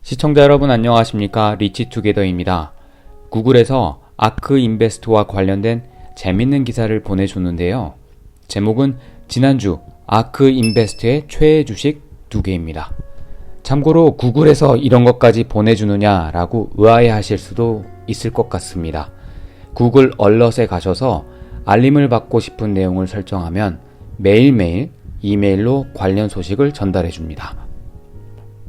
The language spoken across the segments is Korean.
시청자 여러분 안녕하십니까? 리치투게더입니다. 구글에서 아크 인베스트와 관련된 재밌는 기사를 보내줬는데요. 제목은 지난주 아크 인베스트의 최애 주식 2개입니다. 참고로 구글에서 이런 것까지 보내주느냐 라고 의아해하실 수도 있을 것 같습니다. 구글 얼럿에 가셔서 알림을 받고 싶은 내용을 설정하면 매일매일 이메일로 관련 소식을 전달해 줍니다.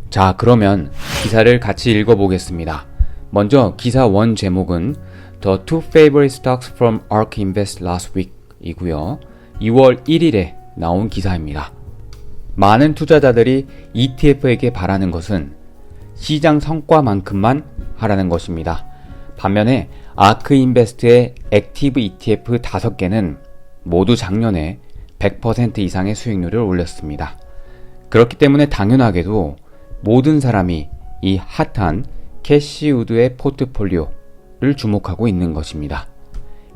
자, 그러면 기사를 같이 읽어보겠습니다. 먼저 기사 원 제목은 The two favorite stocks from ARK Invest last week 이고요. 2월 1일에 나온 기사입니다. 많은 투자자들이 ETF에게 바라는 것은 시장 성과만큼만 하라는 것입니다. 반면에 아크 인베스트의 액티브 ETF 5개는 모두 작년에 100% 이상의 수익률을 올렸습니다. 그렇기 때문에 당연하게도 모든 사람이 이 핫한 캐시우드의 포트폴리오를 주목하고 있는 것입니다.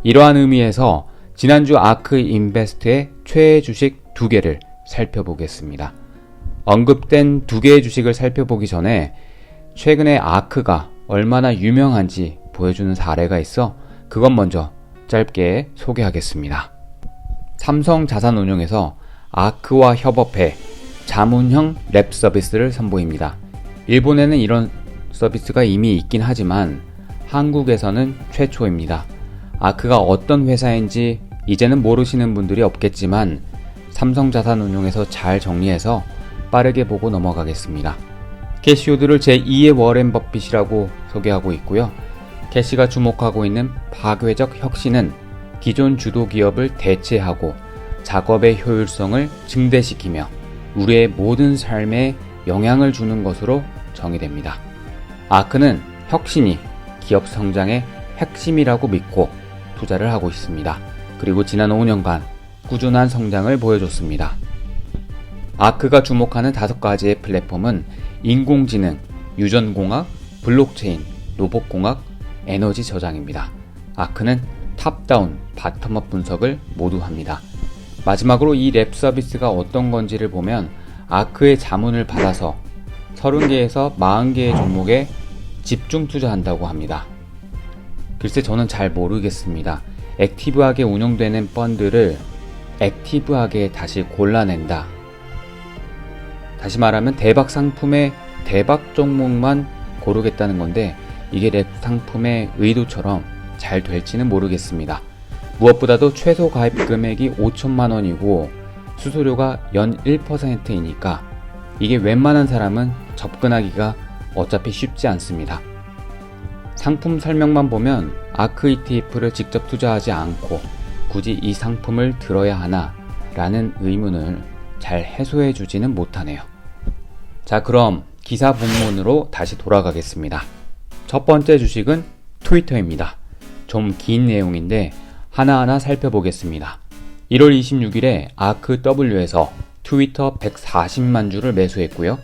이러한 의미에서 지난주 아크 인베스트의 최애 주식 2개를 살펴보겠습니다. 언급된 2개의 주식을 살펴보기 전에 최근에 아크가 얼마나 유명한지 보여주는 사례가 있어 그것 먼저 짧게 소개하겠습니다. 삼성자산운용에서 아크와 협업해 자문형 랩 서비스를 선보입니다. 일본에는 이런 서비스가 이미 있긴 하지만 한국에서는 최초입니다. 아크가 어떤 회사인지 이제는 모르시는 분들이 없겠지만 삼성자산운용에서 잘 정리해서 빠르게 보고 넘어가겠습니다. 캐시우드를 제2의 워렌 버핏이라고 소개하고 있고요. 캐시가 주목하고 있는 파괴적 혁신은 기존 주도 기업을 대체하고 작업의 효율성을 증대시키며 우리의 모든 삶에 영향을 주는 것으로 정의됩니다. 아크는 혁신이 기업 성장의 핵심이라고 믿고 투자를 하고 있습니다. 그리고 지난 5년간 꾸준한 성장을 보여줬습니다. 아크가 주목하는 5가지의 플랫폼은 인공지능, 유전공학, 블록체인, 로봇공학, 에너지 저장입니다. 아크는 탑다운, 바텀업 분석을 모두 합니다. 마지막으로 이 랩 서비스가 어떤 건지를 보면 아크의 자문을 받아서 30개에서 40개의 종목에 집중 투자한다고 합니다. 글쎄 저는 잘 모르겠습니다. 액티브하게 운영되는 펀드를 액티브하게 다시 골라낸다. 다시 말하면 대박 상품의 대박 종목만 고르겠다는 건데 이게 랩 상품의 의도처럼 잘 될지는 모르겠습니다. 무엇보다도 최소 가입 금액이 5천만 원이고 수수료가 연 1%이니까 이게 웬만한 사람은 접근하기가 어차피 쉽지 않습니다. 상품 설명만 보면 아크 ETF를 직접 투자하지 않고 굳이 이 상품을 들어야 하나 라는 의문을 잘 해소해 주지는 못하네요. 자, 그럼 기사 본문으로 다시 돌아가겠습니다. 첫 번째 주식은 트위터입니다. 좀 긴 내용인데 하나하나 살펴보겠습니다. 1월 26일에 ARKW에서 트위터 140만 주를 매수했고요.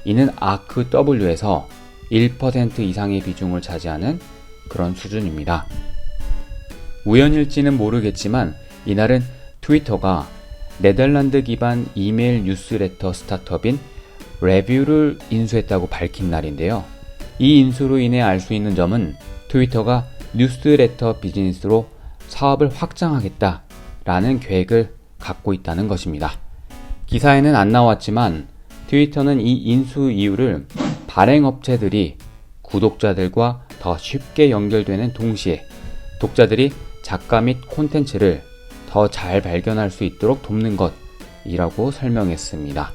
이는 ARKW에서 1% 이상의 비중을 차지하는 그런 수준입니다. 우연일지는 모르겠지만 이날은 트위터가 네덜란드 기반 이메일 뉴스레터 스타트업인 레뷰를 인수했다고 밝힌 날인데요. 이 인수로 인해 알 수 있는 점은 트위터가 뉴스레터 비즈니스로 사업을 확장하겠다라는 계획을 갖고 있다는 것입니다. 기사에는 안 나왔지만 트위터는 이 인수 이유를 발행업체들이 구독자들과 더 쉽게 연결되는 동시에 독자들이 작가 및 콘텐츠를 더 잘 발견할 수 있도록 돕는 것이라고 설명했습니다.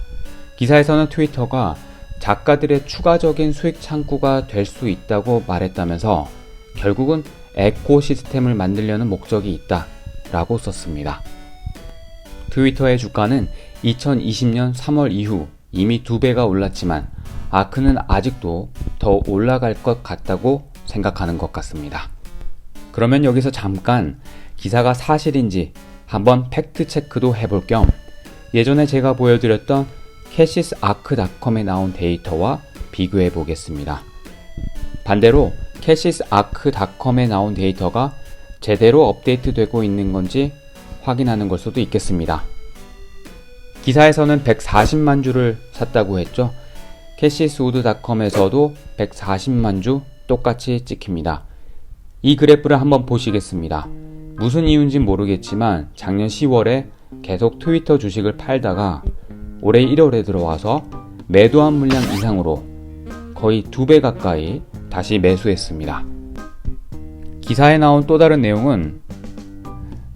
기사에서는 트위터가 작가들의 추가적인 수익 창구가 될 수 있다고 말했다면서 결국은 에코시스템을 만들려는 목적이 있다 라고 썼습니다. 트위터의 주가는 2020년 3월 이후 이미 2배가 올랐지만 아크는 아직도 더 올라갈 것 같다고 생각하는 것 같습니다. 그러면 여기서 잠깐 기사가 사실인지 한번 팩트 체크도 해볼 겸 예전에 제가 보여드렸던 캐시스아크닷컴에 나온 데이터와 비교해 보겠습니다. 반대로 캐시스아크닷컴에 나온 데이터가 제대로 업데이트되고 있는 건지 확인하는 걸 수도 있겠습니다. 기사에서는 140만 주를 샀다고 했죠. 캐시스우드닷컴에서도 140만 주 똑같이 찍힙니다. 이 그래프를 한번 보시겠습니다. 무슨 이유인지 모르겠지만 작년 10월에 계속 트위터 주식을 팔다가 올해 1월에 들어와서 매도한 물량 이상으로 거의 2배 가까이 다시 매수했습니다. 기사에 나온 또 다른 내용은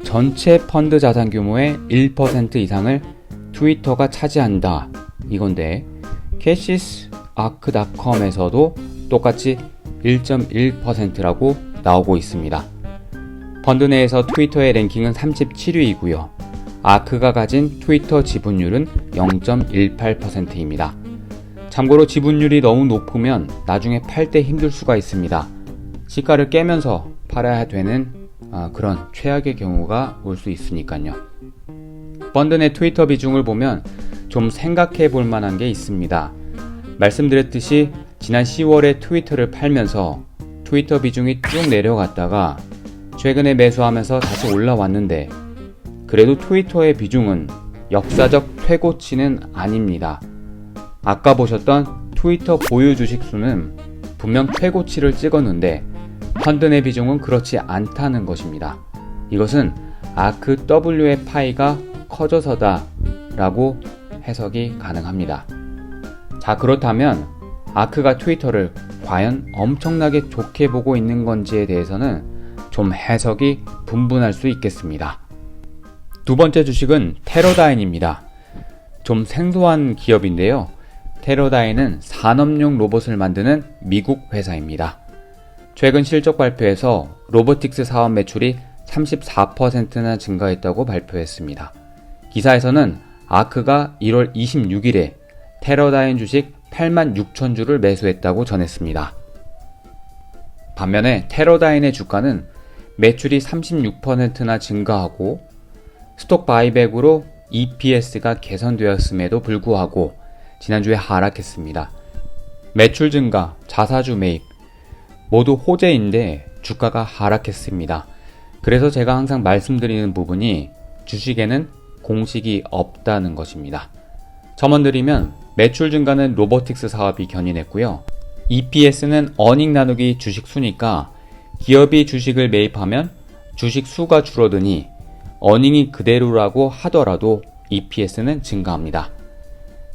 전체 펀드 자산 규모의 1% 이상을 트위터가 차지한다 이건데, 캐시스아크닷컴에서도 똑같이 1.1%라고 나오고 있습니다. 펀드 내에서 트위터의 랭킹은 37위이고요. 아크가 가진 트위터 지분율은 0.18%입니다. 참고로 지분율이 너무 높으면 나중에 팔 때 힘들 수가 있습니다. 시가를 깨면서 팔아야 되는 그런 최악의 경우가 올 수 있으니까요. 펀드 내 트위터 비중을 보면 좀 생각해 볼 만한 게 있습니다. 말씀드렸듯이 지난 10월에 트위터를 팔면서 트위터 비중이 쭉 내려갔다가 최근에 매수하면서 다시 올라왔는데, 그래도 트위터의 비중은 역사적 최고치는 아닙니다. 아까 보셨던 트위터 보유 주식 수는 분명 최고치를 찍었는데 펀드 내 비중은 그렇지 않다는 것입니다. 이것은 아크 W의 파이가 커져서다 라고 해석이 가능합니다. 자, 그렇다면 아크가 트위터를 과연 엄청나게 좋게 보고 있는 건지에 대해서는 좀 해석이 분분할 수 있겠습니다. 두 번째 주식은 테러다인입니다. 좀 생소한 기업인데요. 테러다인은 산업용 로봇을 만드는 미국 회사입니다. 최근 실적 발표에서 로보틱스 사업 매출이 34%나 증가했다고 발표했습니다. 기사에서는 아크가 1월 26일에 테러다인 주식 86,000주를 매수했다고 전했습니다. 반면에 테러다인의 주가는 매출이 36%나 증가하고 스톡 바이백으로 EPS가 개선되었음에도 불구하고 지난주에 하락했습니다. 매출 증가, 자사주 매입 모두 호재인데 주가가 하락했습니다. 그래서 제가 항상 말씀드리는 부분이 주식에는 공식이 없다는 것입니다. 첨언드리면 매출 증가는 로보틱스 사업이 견인했고요. EPS는 어닝 나누기 주식 수니까 기업이 주식을 매입하면 주식 수가 줄어드니 어닝이 그대로라고 하더라도 EPS는 증가합니다.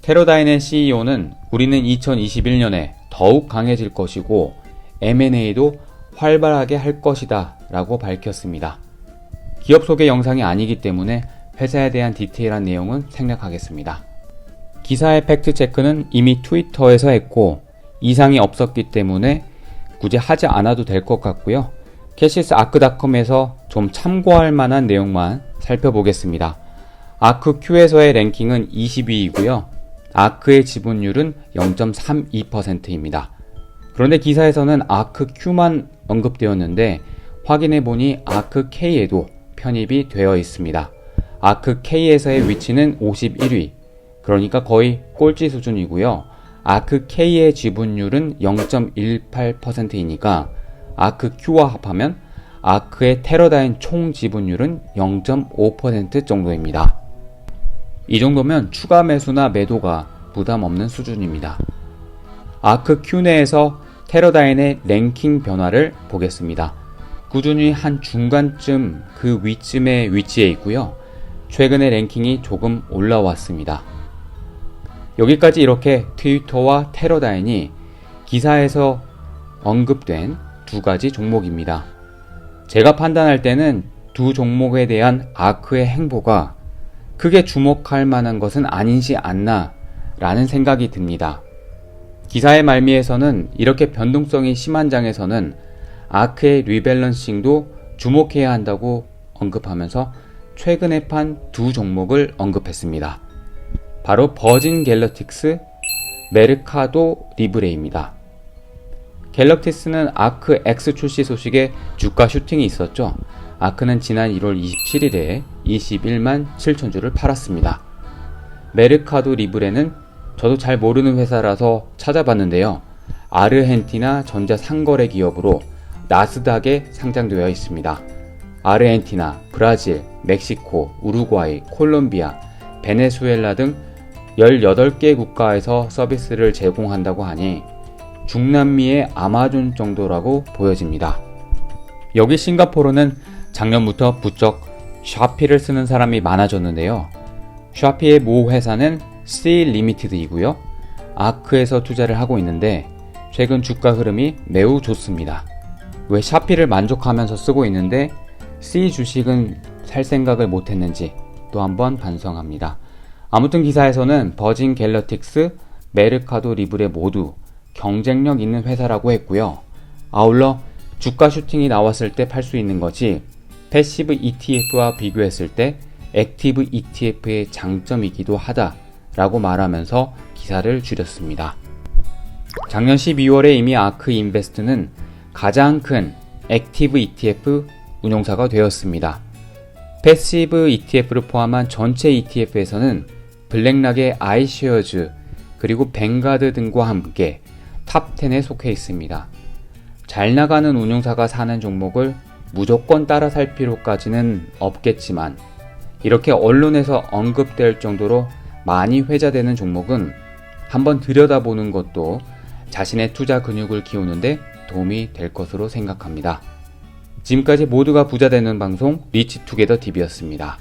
테러다인의 CEO는 우리는 2021년에 더욱 강해질 것이고 M&A도 활발하게 할 것이다 라고 밝혔습니다. 기업 소개 영상이 아니기 때문에 회사에 대한 디테일한 내용은 생략하겠습니다. 기사의 팩트체크는 이미 트위터에서 했고 이상이 없었기 때문에 굳이 하지 않아도 될 것 같고요. 캐시스아크닷컴에서 좀 참고할 만한 내용만 살펴보겠습니다. 아크큐에서의 랭킹은 20위이고요. 아크의 지분율은 0.32%입니다. 그런데 기사에서는 아크큐만 언급되었는데 확인해보니 아크K에도 편입이 되어 있습니다. 아크K에서의 위치는 51위, 그러니까 거의 꼴찌 수준이고요. 아크K의 지분율은 0.18%이니까 아크Q와 합하면 아크의 테러다인 총 지분율은 0.5% 정도입니다. 이 정도면 추가 매수나 매도가 부담 없는 수준입니다. 아크Q 내에서 테러다인의 랭킹 변화를 보겠습니다. 꾸준히 한 중간쯤 그 위쯤에 위치해 있고요. 최근에 랭킹이 조금 올라왔습니다. 여기까지 이렇게 트위터와 테러다인이 기사에서 언급된 두 가지 종목입니다. 제가 판단할 때는 두 종목에 대한 아크의 행보가 크게 주목할 만한 것은 아니지 않나 라는 생각이 듭니다. 기사의 말미에서는 이렇게 변동성이 심한 장에서는 아크의 리밸런싱도 주목해야 한다고 언급하면서 최근에 판 두 종목을 언급했습니다. 바로 버진 갤럭틱스, 메르카도 리브레입니다. 갤럭틱스는 아크 X 출시 소식에 주가 슈팅이 있었죠. 아크는 지난 1월 27일에 21만 7천주를 팔았습니다. 메르카도 리브레는 저도 잘 모르는 회사라서 찾아봤는데요. 아르헨티나 전자상거래 기업으로 나스닥에 상장되어 있습니다. 아르헨티나, 브라질, 멕시코, 우루과이, 콜롬비아, 베네수엘라 등 18개 국가에서 서비스를 제공한다고 하니 중남미의 아마존 정도라고 보여집니다. 여기 싱가포르는 작년부터 부쩍 샤피를 쓰는 사람이 많아졌는데요. 샤피의 모 회사는 C 리미티드이고요. 아크에서 투자를 하고 있는데 최근 주가 흐름이 매우 좋습니다. 왜 샤피를 만족하면서 쓰고 있는데 C 주식은 살 생각을 못했는지 또 한번 반성합니다. 아무튼 기사에서는 버진 갤럭틱스, 메르카도 리브레 모두 경쟁력 있는 회사라고 했고요. 아울러 주가 슈팅이 나왔을 때 팔 수 있는 것이 패시브 ETF와 비교했을 때 액티브 ETF의 장점이기도 하다라고 말하면서 기사를 줄였습니다. 작년 12월에 이미 아크 인베스트는 가장 큰 액티브 ETF 운용사가 되었습니다. 패시브 ETF를 포함한 전체 ETF에서는 블랙락의 아이쉐어즈 그리고 뱅가드 등과 함께 탑10에 속해 있습니다. 잘 나가는 운용사가 사는 종목을 무조건 따라 살 필요까지는 없겠지만 이렇게 언론에서 언급될 정도로 많이 회자되는 종목은 한번 들여다보는 것도 자신의 투자 근육을 키우는데 도움이 될 것으로 생각합니다. 지금까지 모두가 부자 되는 방송 리치투게더 TV였습니다.